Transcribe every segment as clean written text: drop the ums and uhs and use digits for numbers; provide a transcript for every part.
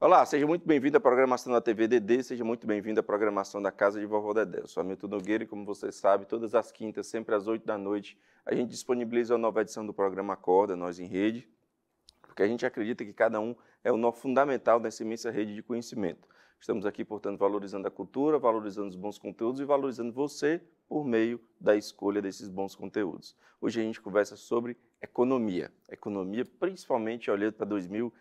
Olá, seja muito bem-vindo à programação da TV DD, seja muito bem-vindo à programação da Casa de Vovó Dedé. Eu sou Hamilton Nogueira e, como você sabe, todas as quintas, sempre às 8 da noite, a gente disponibiliza uma nova edição do programa Acorda, Nós em Rede, porque a gente acredita que cada um é o nó fundamental dessa imensa rede de conhecimento. Estamos aqui, portanto, valorizando a cultura, valorizando os bons conteúdos e valorizando você por meio da escolha desses bons conteúdos. Hoje a gente conversa sobre economia, principalmente olhando para 2023,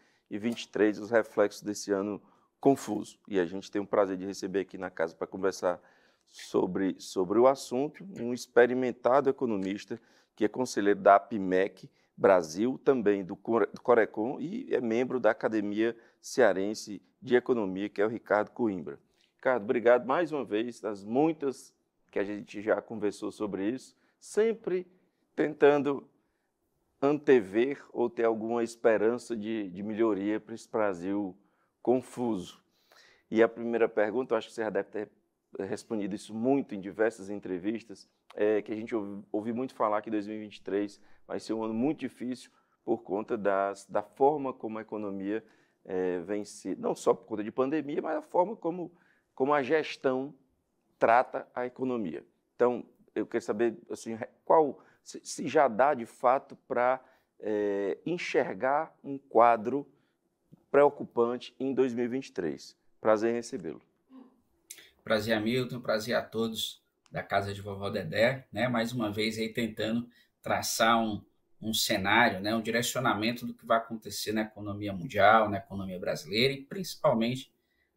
os reflexos desse ano confuso. E a gente tem o prazer de receber aqui na casa para conversar sobre o assunto um experimentado economista que é conselheiro da APIMEC Brasil, também do Corecon e é membro da Academia Cearense de Economia, que é o Ricardo Coimbra. Ricardo, obrigado mais uma vez, das muitas que a gente já conversou sobre isso, sempre tentando antever ou ter alguma esperança de melhoria para esse Brasil confuso. E a primeira pergunta, eu acho que você já deve ter respondido isso muito em diversas entrevistas, é que a gente ouvi muito falar que 2023 vai ser um ano muito difícil por conta da forma como a economia vem se, não só por conta de pandemia, mas a forma como a gestão trata a economia. Então, eu quero saber assim, se já dá de fato para enxergar um quadro preocupante em 2023. Prazer em recebê-lo. Prazer, Hamilton, prazer a todos da Casa de Vovó Dedé, né? Mais uma vez aí tentando traçar um cenário, né? Um direcionamento do que vai acontecer na economia mundial, na economia brasileira e principalmente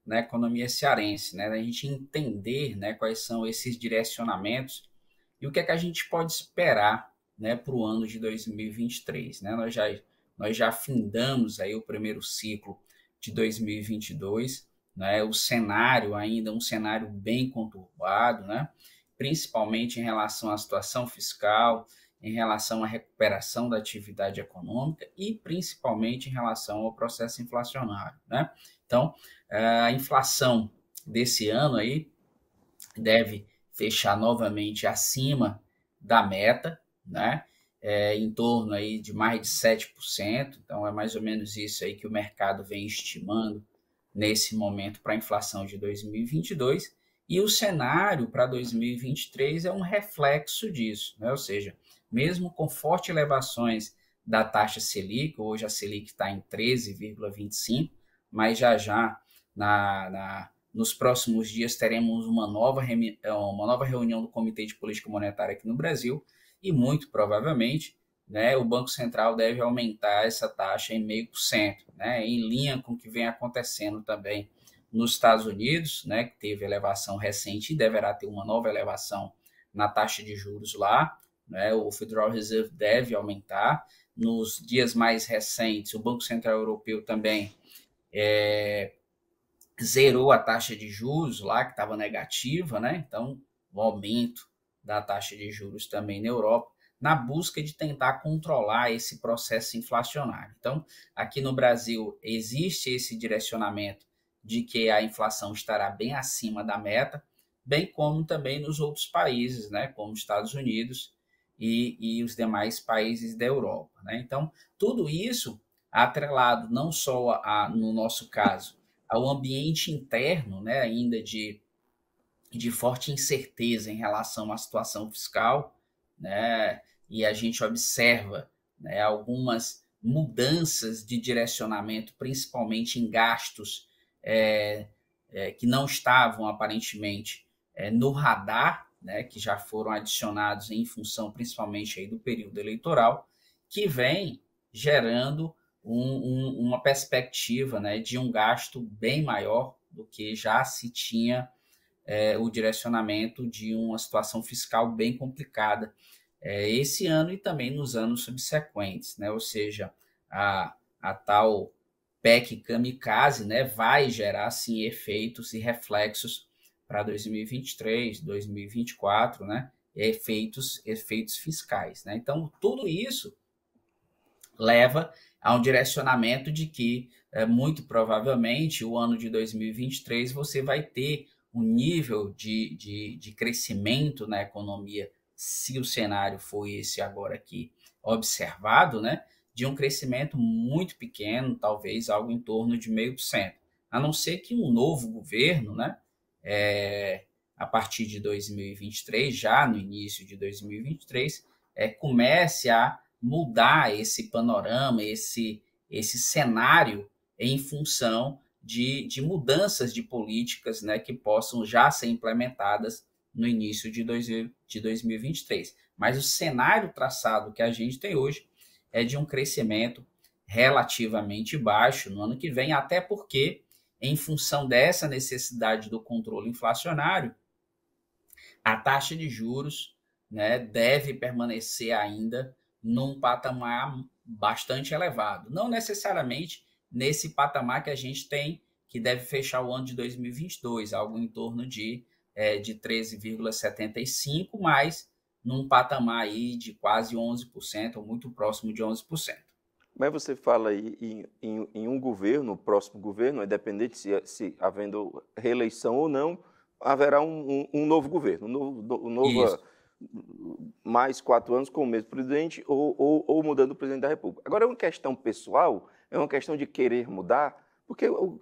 na economia cearense, né? A gente entender, né, quais são esses direcionamentos e o que é que a gente pode esperar, né, para o ano de 2023, né? Nós já findamos aí o primeiro ciclo de 2022, né? O cenário ainda é um cenário bem conturbado, né? Principalmente em relação à situação fiscal, em relação à recuperação da atividade econômica e principalmente em relação ao processo inflacionário, né? Então, a inflação desse ano aí deve fechar novamente acima da meta, né? Em torno aí de mais de 7%, então é mais ou menos isso aí que o mercado vem estimando nesse momento para a inflação de 2022, e o cenário para 2023 é um reflexo disso, né? Ou seja, mesmo com fortes elevações da taxa Selic, hoje a Selic está em 13,25, mas já nos próximos dias teremos uma nova reunião do Comitê de Política Monetária aqui no Brasil e muito provavelmente, né, o Banco Central deve aumentar essa taxa em 0,5%, né, em linha com o que vem acontecendo também nos Estados Unidos, né, que teve elevação recente e deverá ter uma nova elevação na taxa de juros lá, né, o Federal Reserve deve aumentar. Nos dias mais recentes, o Banco Central Europeu também zerou a taxa de juros lá, que estava negativa, né? Então, o aumento da taxa de juros também na Europa, na busca de tentar controlar esse processo inflacionário. Então, aqui no Brasil, existe esse direcionamento de que a inflação estará bem acima da meta, bem como também nos outros países, né? Como os Estados Unidos e os demais países da Europa, né? Então, tudo isso atrelado não só no nosso caso, ao ambiente interno, né, ainda de forte incerteza em relação à situação fiscal, né, e a gente observa, né, algumas mudanças de direcionamento, principalmente em gastos que não estavam aparentemente no radar, né, que já foram adicionados em função principalmente aí do período eleitoral, que vem gerando uma perspectiva, né, de um gasto bem maior do que já se tinha o direcionamento de uma situação fiscal bem complicada esse ano e também nos anos subsequentes, né? Ou seja, a tal PEC kamikaze, né, vai gerar sim efeitos e reflexos para 2023, 2024, né? Efeitos fiscais, né? Então, tudo isso leva a um direcionamento de que, muito provavelmente, o ano de 2023 você vai ter um nível de crescimento na economia, se o cenário for esse agora aqui observado, né, de um crescimento muito pequeno, talvez algo em torno de 0,5%. a não ser que um novo governo, né, a partir de 2023, já no início de 2023, comece a mudar esse panorama, esse cenário em função de mudanças de políticas, né, que possam já ser implementadas no início de 2023. Mas o cenário traçado que a gente tem hoje é de um crescimento relativamente baixo no ano que vem, até porque, em função dessa necessidade do controle inflacionário, a taxa de juros, né, deve permanecer ainda num patamar bastante elevado. Não necessariamente nesse patamar que a gente tem, que deve fechar o ano de 2022, algo em torno de 13,75%, mas num patamar aí de quase 11%, ou muito próximo de 11%. Mas você fala aí em um governo, o próximo governo, independente se havendo reeleição ou não, haverá um novo governo, um novo mais 4 anos com o mesmo presidente ou mudando o presidente da República. Agora, é uma questão pessoal, é uma questão de querer mudar, porque o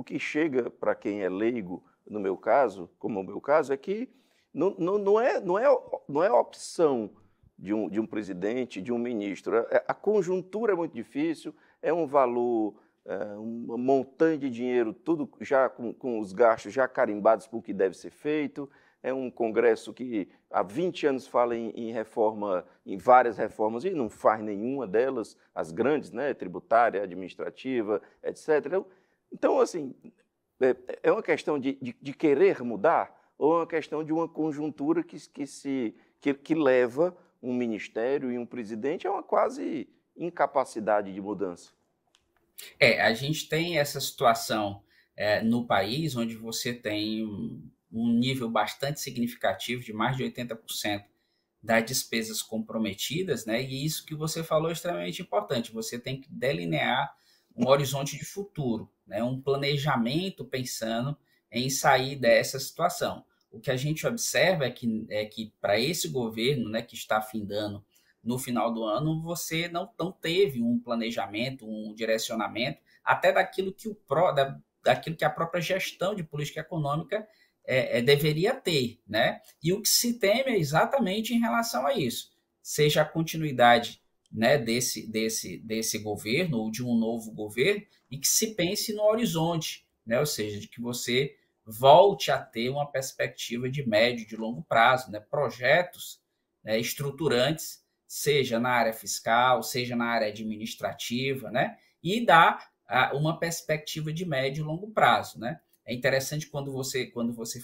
que chega para quem é leigo, no meu caso, como o meu caso, é que não é opção de um presidente, de um ministro. A conjuntura é muito difícil, é um valor, um montante de dinheiro, tudo já com os gastos já carimbados por o que deve ser feito. É um Congresso que há 20 anos fala em reforma, em várias reformas, e não faz nenhuma delas, as grandes, né, tributária, administrativa, etc. Então, assim, é uma questão de querer mudar ou é uma questão de uma conjuntura que leva um ministério e um presidente a uma quase incapacidade de mudança? A gente tem essa situação no país, onde você tem um nível bastante significativo, de mais de 80% das despesas comprometidas, né? E isso que você falou é extremamente importante. Você tem que delinear um horizonte de futuro, né? Um planejamento pensando em sair dessa situação. O que a gente observa é que para esse governo, né, que está findando no final do ano, você não teve um planejamento, um direcionamento, até daquilo que a própria gestão de política econômica deveria ter, né? E o que se teme é exatamente em relação a isso, seja a continuidade, né, desse governo ou de um novo governo, e que se pense no horizonte, né? Ou seja, de que você volte a ter uma perspectiva de médio e de longo prazo, né? Projetos, né, estruturantes, seja na área fiscal, seja na área administrativa, né? E dar uma perspectiva de médio e longo prazo, né? É interessante quando você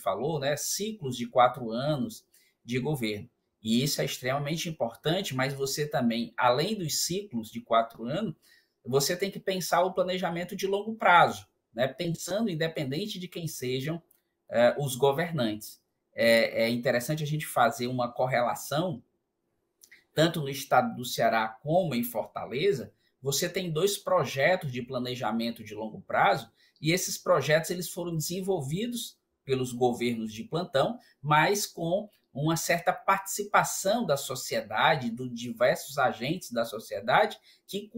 falou, né, ciclos de 4 anos de governo. E isso é extremamente importante, mas você também, além dos ciclos de 4 anos, você tem que pensar o planejamento de longo prazo, né, pensando independente de quem sejam os governantes. É interessante a gente fazer uma correlação, tanto no estado do Ceará como em Fortaleza. Você tem 2 projetos de planejamento de longo prazo, e esses projetos eles foram desenvolvidos pelos governos de plantão, mas com uma certa participação da sociedade, de diversos agentes da sociedade que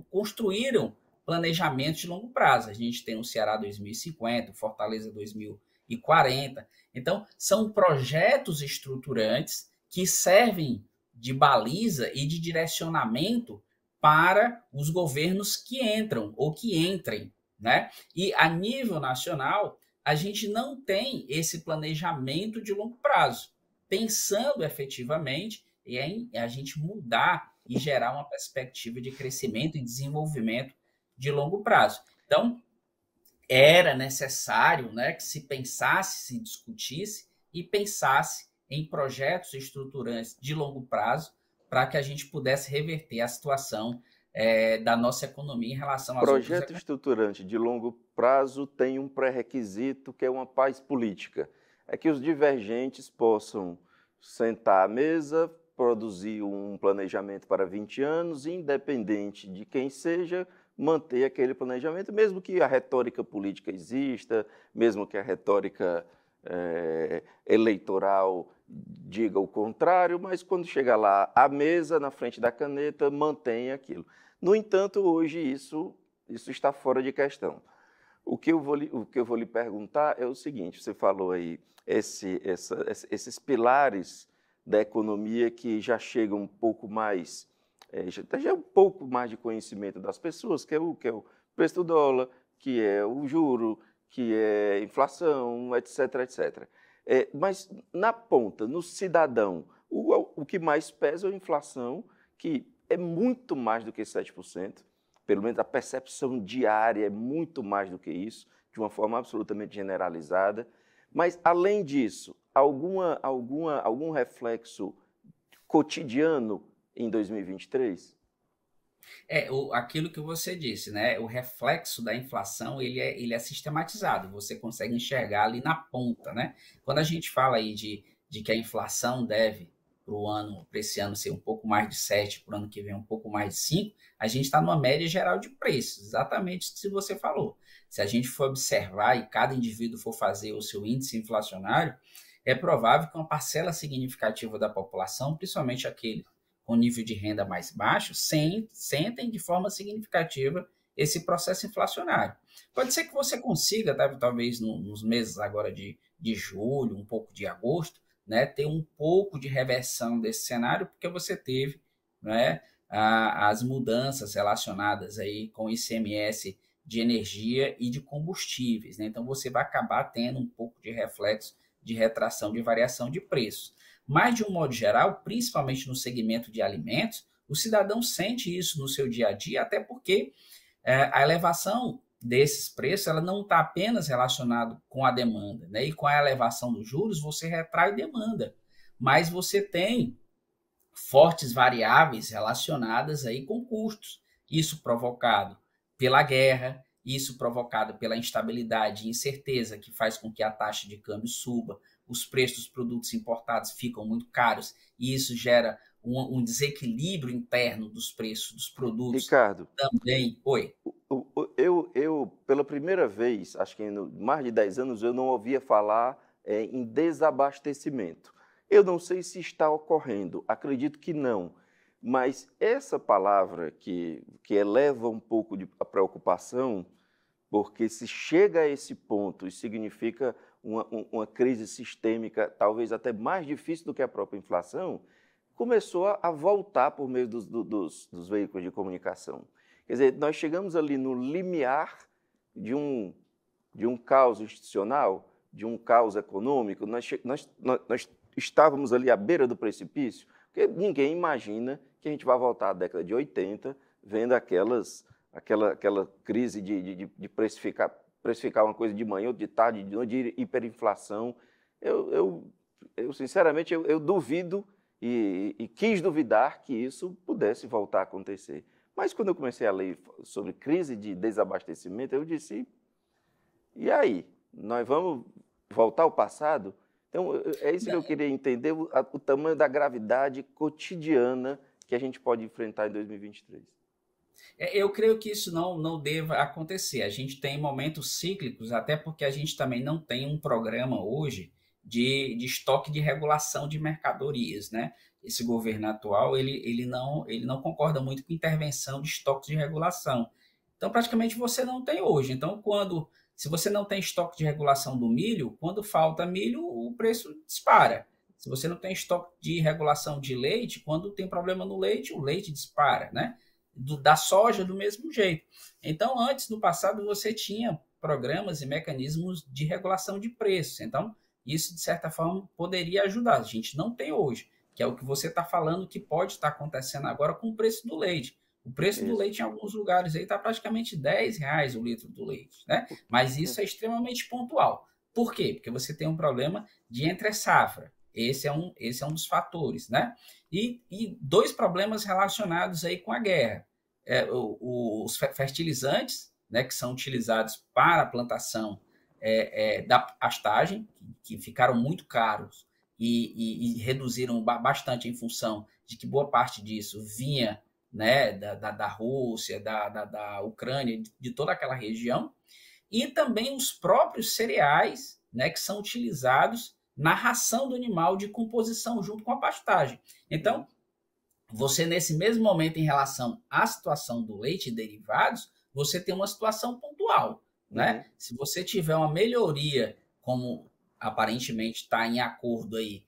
construíram planejamentos de longo prazo. A gente tem o Ceará 2050, o Fortaleza 2040. Então, são projetos estruturantes que servem de baliza e de direcionamento para os governos que entram ou que entrem, né? E a nível nacional, a gente não tem esse planejamento de longo prazo, pensando efetivamente em a gente mudar e gerar uma perspectiva de crescimento e desenvolvimento de longo prazo. Então, era necessário, né, que se pensasse, se discutisse e pensasse em projetos estruturantes de longo prazo para que a gente pudesse reverter a situação da nossa economia em relação às outras Projeto economias. estruturante de longo prazo tem um pré-requisito que é uma paz política. É que os divergentes possam sentar à mesa, produzir um planejamento para 20 anos, independente de quem seja, manter aquele planejamento, mesmo que a retórica política exista, mesmo que a retórica eleitoral diga o contrário, mas quando chega lá à mesa, na frente da caneta, mantém aquilo. No entanto, hoje isso está fora de questão. O que eu vou lhe perguntar é o seguinte: você falou aí esses pilares da economia que já chegam um pouco mais, já é um pouco mais de conhecimento das pessoas, que é o preço do dólar, que é o juro, que é inflação, etc, etc. Mas na ponta, no cidadão, o que mais pesa é a inflação, que é muito mais do que 7%. Pelo menos a percepção diária é muito mais do que isso, de uma forma absolutamente generalizada. Mas, além disso, algum reflexo cotidiano em 2023? Aquilo que você disse, né? O reflexo da inflação, ele é sistematizado, você consegue enxergar ali na ponta, né? Quando a gente fala aí de que a inflação deve para esse ano ser um pouco mais de 7, para o ano que vem um pouco mais de 5, a gente está numa média geral de preços, exatamente o que você falou. Se a gente for observar e cada indivíduo for fazer o seu índice inflacionário, é provável que uma parcela significativa da população, principalmente aquele com nível de renda mais baixo, sentem de forma significativa esse processo inflacionário. Pode ser que você consiga, talvez nos meses agora de julho, um pouco de agosto, né, ter um pouco de reversão desse cenário, porque você teve, né, as mudanças relacionadas aí com o ICMS de energia e de combustíveis, né? Então você vai acabar tendo um pouco de reflexo de retração de variação de preços. Mas, de um modo geral, principalmente no segmento de alimentos, o cidadão sente isso no seu dia a dia, até porque a elevação desses preços ela não está apenas relacionada com a demanda, né? E com a elevação dos juros, você retrai demanda, mas você tem fortes variáveis relacionadas aí com custos. Isso provocado pela guerra, isso provocado pela instabilidade e incerteza que faz com que a taxa de câmbio suba, os preços dos produtos importados ficam muito caros e isso gera um desequilíbrio interno dos preços dos produtos Ricardo, também. Oi. pela primeira vez, acho que em mais de 10 anos, eu não ouvia falar em desabastecimento. Eu não sei se está ocorrendo, acredito que não, mas essa palavra que eleva um pouco a preocupação, porque se chega a esse ponto, isso significa uma crise sistêmica, talvez até mais difícil do que a própria inflação, começou a voltar por meio dos veículos de comunicação. Quer dizer, nós chegamos ali no limiar de um caos institucional, de um caos econômico, nós estávamos ali à beira do precipício, porque ninguém imagina que a gente vai voltar à década de 80, vendo aquela crise de precificar uma coisa de manhã, outra de tarde, de noite, de hiperinflação. Sinceramente, eu duvido e quis duvidar que isso pudesse voltar a acontecer. Mas quando eu comecei a ler sobre crise de desabastecimento, eu disse, e aí? Nós vamos voltar ao passado? Então, é isso que eu queria entender, o tamanho da gravidade cotidiana que a gente pode enfrentar em 2023. Eu creio que isso não deva acontecer. A gente tem momentos cíclicos, até porque a gente também não tem um programa hoje de estoque de regulação de mercadorias, né? Esse governo atual, ele não concorda muito com intervenção de estoque de regulação. Então, praticamente você não tem hoje. Então, se você não tem estoque de regulação do milho, quando falta milho, o preço dispara. Se você não tem estoque de regulação de leite, quando tem problema no leite, o leite dispara, né? Da soja do mesmo jeito. Então, antes, no passado, você tinha programas e mecanismos de regulação de preços. Então, isso, de certa forma, poderia ajudar. A gente não tem hoje, que é o que você está falando que pode estar acontecendo agora com o preço do leite. O preço do leite em alguns lugares aí está praticamente R$10 o litro do leite, né? Mas isso é extremamente pontual. Por quê? Porque você tem um problema de entre-safra. Esse é um dos fatores, né? E dois problemas relacionados aí com a guerra. Os fertilizantes, né, que são utilizados para a plantação da pastagem, que ficaram muito caros e reduziram bastante em função de que boa parte disso vinha, né, da Rússia, da Ucrânia, de toda aquela região, e também os próprios cereais, né, que são utilizados na ração do animal de composição junto com a pastagem. Então, você nesse mesmo momento em relação à situação do leite e derivados, você tem uma situação pontual. né? Se você tiver uma melhoria, como aparentemente está em acordo aí,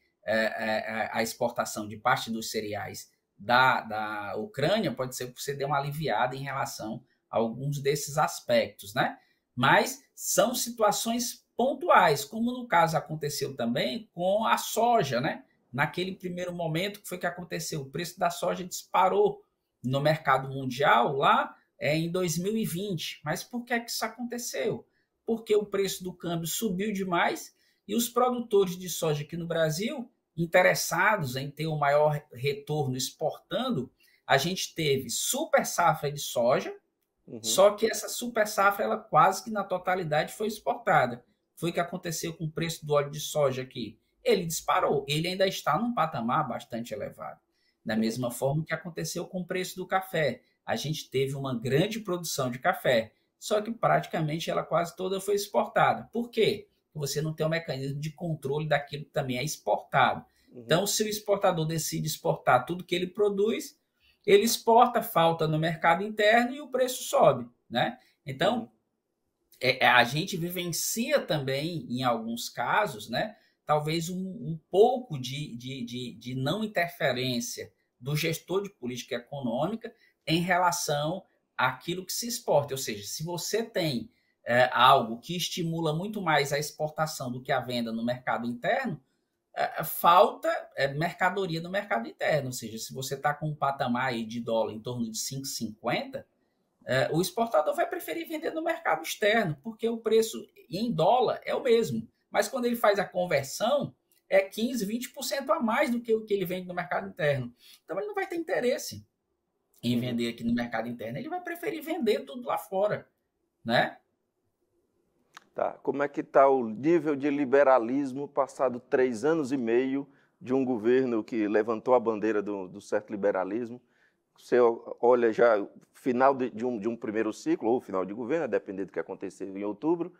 a exportação de parte dos cereais da Ucrânia, pode ser que você dê uma aliviada em relação a alguns desses aspectos, né? Mas são situações pontuais, como no caso aconteceu também com a soja, né? Naquele primeiro momento, que foi que aconteceu? O preço da soja disparou no mercado mundial lá em 2020. Mas por que isso aconteceu? Porque o preço do câmbio subiu demais e os produtores de soja aqui no Brasil, interessados em ter um maior retorno exportando, a gente teve super safra de soja, só que essa super safra, ela quase que na totalidade foi exportada. Foi o que aconteceu com o preço do óleo de soja aqui. Ele disparou, ele ainda está num patamar bastante elevado. Da mesma forma que aconteceu com o preço do café. A gente teve uma grande produção de café, só que praticamente ela quase toda foi exportada. Por quê? Porque você não tem um mecanismo de controle daquilo que também é exportado. Então, se o exportador decide exportar tudo que ele produz, ele exporta, falta no mercado interno e o preço sobe, né? Então, a gente vivencia também, em alguns casos, né? Talvez um pouco de não interferência do gestor de política econômica em relação àquilo que se exporta. Ou seja, se você tem algo que estimula muito mais a exportação do que a venda no mercado interno, falta mercadoria no mercado interno. Ou seja, se você está com um patamar aí de dólar em torno de 5,50, o exportador vai preferir vender no mercado externo, porque o preço em dólar é o mesmo. Mas quando ele faz a conversão, é 15, 20% a mais do que o que ele vende no mercado interno. Então, ele não vai ter interesse em vender aqui no mercado interno. Ele vai preferir vender tudo lá fora, né? Tá. Como é que está o nível de liberalismo passado 3 anos e meio de um governo que levantou a bandeira do certo liberalismo? Você olha já o final de um primeiro ciclo, ou final de governo, a depender do que acontecer em outubro.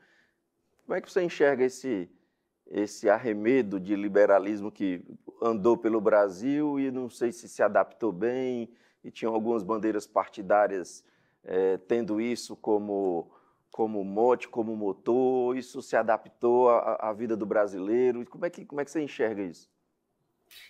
Como é que você enxerga esse arremedo de liberalismo que andou pelo Brasil e não sei se adaptou bem, e tinham algumas bandeiras partidárias tendo isso como mote, como motor, isso se adaptou à vida do brasileiro? Como é que você enxerga isso?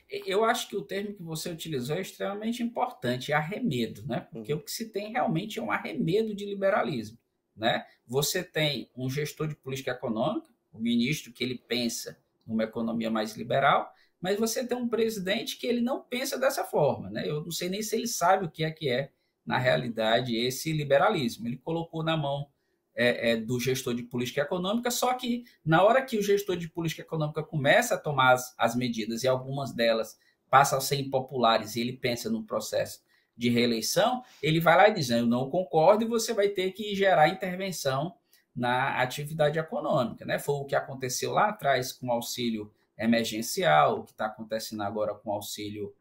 Eu acho que o termo que você utilizou é extremamente importante, é arremedo, né? Porque o que se tem realmente é um arremedo de liberalismo, né? Você tem um gestor de política econômica, o ministro que ele pensa numa economia mais liberal, mas você tem um presidente que ele não pensa dessa forma, né? Eu não sei nem se ele sabe o que é na realidade, esse liberalismo. Ele colocou na mão do gestor de política econômica, só que na hora que o gestor de política econômica começa a tomar as medidas e algumas delas passam a ser impopulares e ele pensa no processo de reeleição, ele vai lá e diz, eu não concordo e você vai ter que gerar intervenção na atividade econômica, né? Foi o que aconteceu lá atrás com o auxílio emergencial, o que está acontecendo agora com o auxílio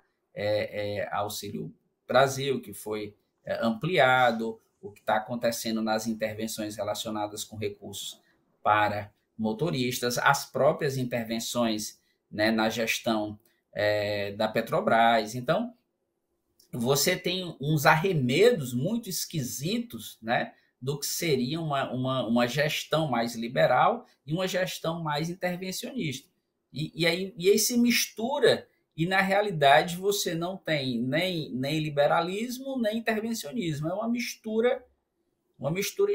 Brasil, que foi ampliado, o que está acontecendo nas intervenções relacionadas com recursos para motoristas, as próprias intervenções, né, na gestão da Petrobras. Então, você tem uns arremedos muito esquisitos, né, do que seria uma gestão mais liberal e uma gestão mais intervencionista. E aí se mistura, e na realidade você não tem nem liberalismo, nem intervencionismo. É uma mistura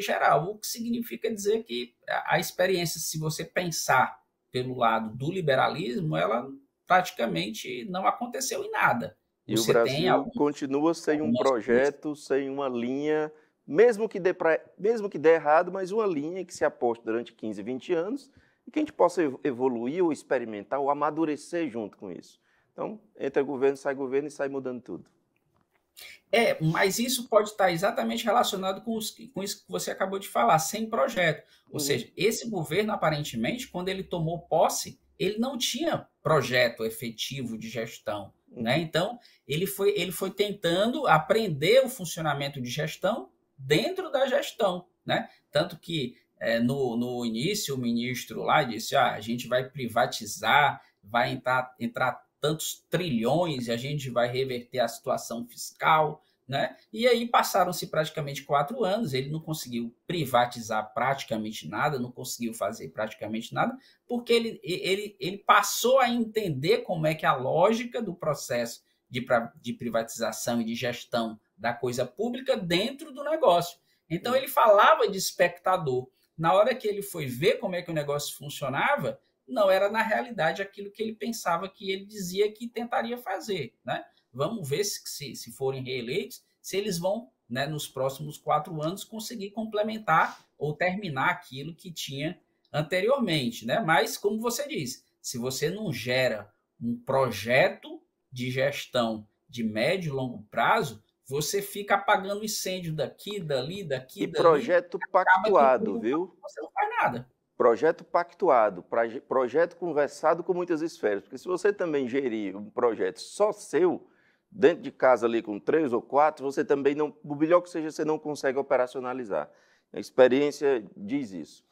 geral, o que significa dizer que a experiência, se você pensar pelo lado do liberalismo, ela praticamente não aconteceu em nada. E o Brasil continua sem um projeto, sem uma linha, mesmo que dê errado, mas uma linha que se aposte durante 15, 20 anos e que a gente possa evoluir ou experimentar ou amadurecer junto com isso. Então, entra governo e sai mudando tudo. Mas isso pode estar exatamente relacionado com isso que você acabou de falar, sem projeto. Ou seja, esse governo, aparentemente, quando ele tomou posse, ele não tinha projeto efetivo de gestão, né? Então, ele foi tentando aprender o funcionamento de gestão dentro da gestão, né? Tanto que no início o ministro lá disse, a gente vai privatizar, vai entrar tantos trilhões e a gente vai reverter a situação fiscal, né? E aí passaram-se praticamente 4 anos, ele não conseguiu privatizar praticamente nada, não conseguiu fazer praticamente nada, porque ele passou a entender como é que a lógica do processo de privatização e de gestão da coisa pública dentro do negócio. Então ele falava de espectador. Na hora que ele foi ver como é que o negócio funcionava, não era na realidade aquilo que ele pensava que ele dizia que tentaria fazer, né? Vamos ver se forem reeleitos, se eles vão, né, nos próximos 4 anos, conseguir complementar ou terminar aquilo que tinha anteriormente, né? Mas, como você disse, se você não gera um projeto de gestão de médio e longo prazo, você fica apagando incêndio daqui, dali, E dali, projeto acaba que pactuado, viu? você não faz nada. Projeto pactuado, projeto conversado com muitas esferas. Porque se você também gerir um projeto só seu, dentro de casa ali com 3 ou 4, você também não, o melhor que seja, você não consegue operacionalizar. A experiência diz isso.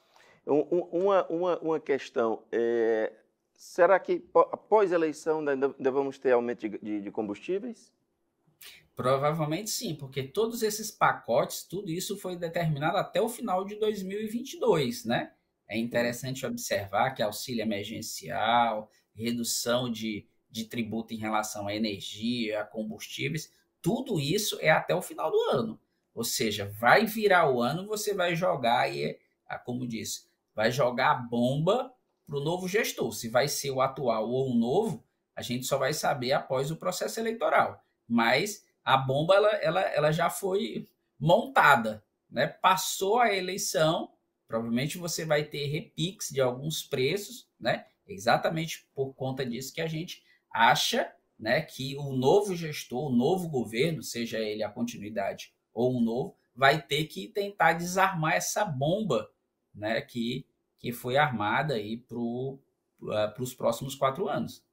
Uma questão, será que após a eleição ainda vamos ter aumento de combustíveis? Provavelmente sim, porque todos esses pacotes, tudo isso foi determinado até o final de 2022, né? É interessante observar que auxílio emergencial, redução de tributo em relação à energia, a combustíveis, tudo isso é até o final do ano. Ou seja, vai virar o ano, você vai jogar aí, como disse, vai jogar a bomba para o novo gestor. Se vai ser o atual ou o novo, a gente só vai saber após o processo eleitoral. Mas a bomba ela já foi montada, né? Passou a eleição, provavelmente você vai ter repiques de alguns preços, né? Exatamente por conta disso que a gente acha, né, que o novo gestor, o novo governo, seja ele a continuidade ou um novo, vai ter que tentar desarmar essa bomba, né, que foi armada aí para os próximos 4 anos.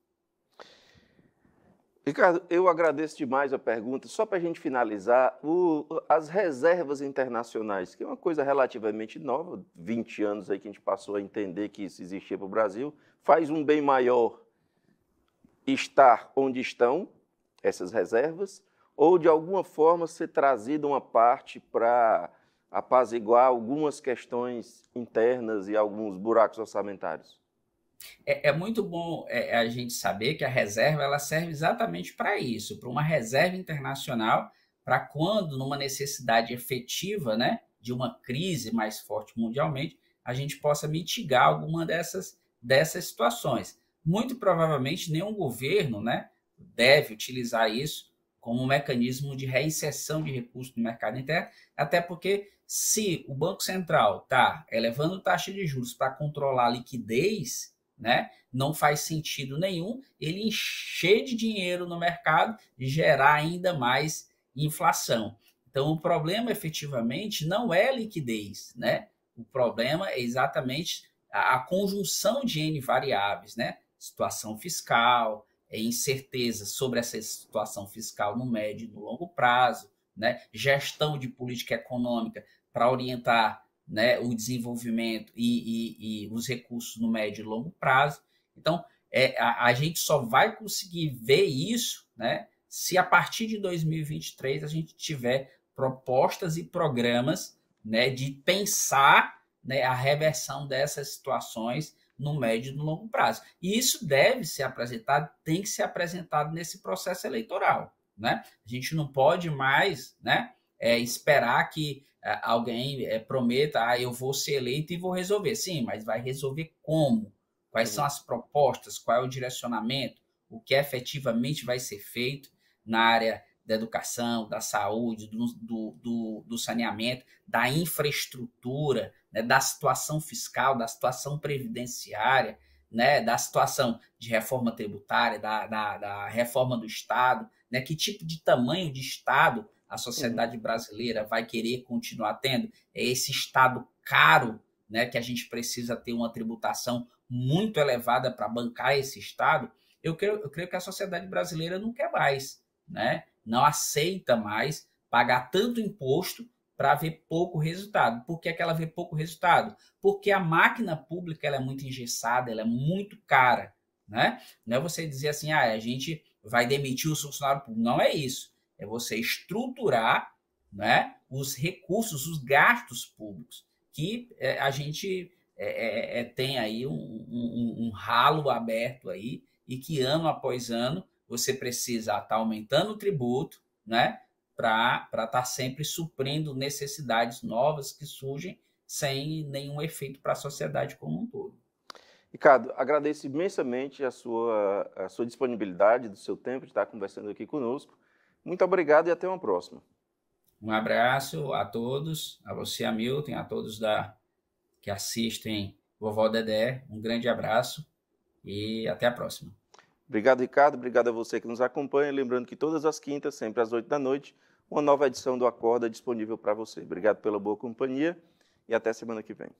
Ricardo, eu agradeço demais a pergunta. Só para a gente finalizar, as reservas internacionais, que é uma coisa relativamente nova, 20 anos aí que a gente passou a entender que isso existia para o Brasil, faz um bem maior estar onde estão essas reservas, ou de alguma forma ser trazida uma parte para apaziguar algumas questões internas e alguns buracos orçamentários? É muito bom a gente saber que a reserva ela serve exatamente para isso, para uma reserva internacional, para quando, numa necessidade efetiva, né, de uma crise mais forte mundialmente, a gente possa mitigar alguma dessas situações. Muito provavelmente, nenhum governo, né, deve utilizar isso como um mecanismo de reinserção de recursos no mercado interno, até porque se o Banco Central está elevando taxa de juros para controlar a liquidez, né, não faz sentido nenhum ele encher de dinheiro no mercado e gerar ainda mais inflação. Então, o problema efetivamente não é a liquidez, né? O problema é exatamente a conjunção de N variáveis, né? Situação fiscal, incerteza sobre essa situação fiscal no médio e no longo prazo, né? Gestão de política econômica para orientar, né, o desenvolvimento e os recursos no médio e longo prazo. Então, a gente só vai conseguir ver isso, né, se a partir de 2023 a gente tiver propostas e programas, né, de pensar, né, a reversão dessas situações no médio e no longo prazo. E isso deve ser apresentado, tem que ser apresentado nesse processo eleitoral, né? A gente não pode mais, né, esperar que alguém prometa, eu vou ser eleito e vou resolver. Sim, mas vai resolver como? Quais são as propostas? Qual é o direcionamento? O que efetivamente vai ser feito na área da educação, da saúde, do saneamento, da infraestrutura, né, da situação fiscal, da situação previdenciária, né, da situação de reforma tributária, da reforma do Estado, né, que tipo de tamanho de Estado a sociedade brasileira vai querer continuar tendo. É esse Estado caro, né, que a gente precisa ter uma tributação muito elevada para bancar esse Estado. Eu creio que a sociedade brasileira não quer mais, né? Não aceita mais pagar tanto imposto para ver pouco resultado. Por que ela vê pouco resultado? Porque a máquina pública ela é muito engessada, ela é muito cara, né? Não é você dizer assim, a gente vai demitir os funcionários públicos. Não é isso. é você estruturar, né, os recursos, os gastos públicos, que a gente tem aí um ralo aberto aí, e que ano após ano você precisa estar aumentando o tributo, né, para estar sempre suprindo necessidades novas que surgem sem nenhum efeito para a sociedade como um todo. Ricardo, agradeço imensamente a sua disponibilidade, do seu tempo de estar conversando aqui conosco. Muito obrigado e até uma próxima. Um abraço a todos, a você, Hamilton, a todos que assistem Vovó Dedé. Um grande abraço e até a próxima. Obrigado, Ricardo. Obrigado a você que nos acompanha. Lembrando que todas as quintas, sempre às 8 da noite, uma nova edição do Acorda disponível para você. Obrigado pela boa companhia e até semana que vem.